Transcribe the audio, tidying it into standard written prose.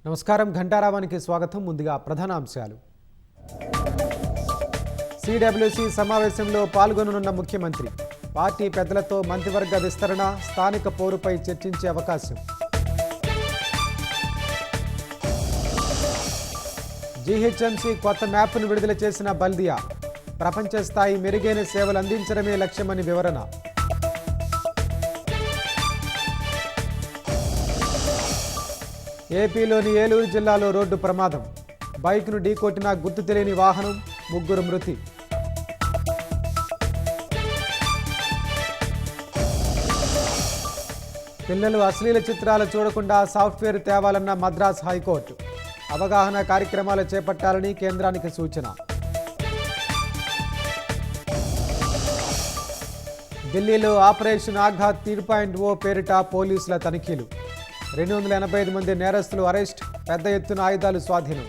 నమస్కారం ఘంటారావానికి స్వాగతం. ముందుగా ప్రధాన అంశాలు. సిడబ్ల్యూసి సమావేశంలో పాల్గొననున్న ముఖ్యమంత్రి. పార్టీ పెద్దలతో మంత్రివర్గ విస్తరణ, స్థానిక పోరుపై చర్చించే అవకాశం. జీహెచ్ఎంసీ కొత్త మ్యాప్ను విడుదల చేసిన బల్దియా. ప్రపంచ స్థాయి మెరుగైన సేవలు అందించడమే లక్ష్యమని వివరణ. ఏపీలోని ఏలూరు జిల్లాలో రోడ్డు ప్రమాదం. బైక్ను ఢీకొట్టిన గుర్తు తెలియని వాహనం, 3 మృతి. పిల్లలు అశ్లీల చిత్రాలు చూడకుండా సాఫ్ట్వేర్ తేవాలన్న మద్రాస్ హైకోర్టు. అవగాహన కార్యక్రమాలు చేపట్టాలని కేంద్రానికి సూచన. ఢిల్లీలో ఆపరేషన్ ఆఘాత్ 3.0 పేరిట పోలీసుల తనిఖీలు. 285 మంది నేరస్తులు అరెస్ట్, పెద్ద ఎత్తున ఆయుధాలు స్వాధీనం.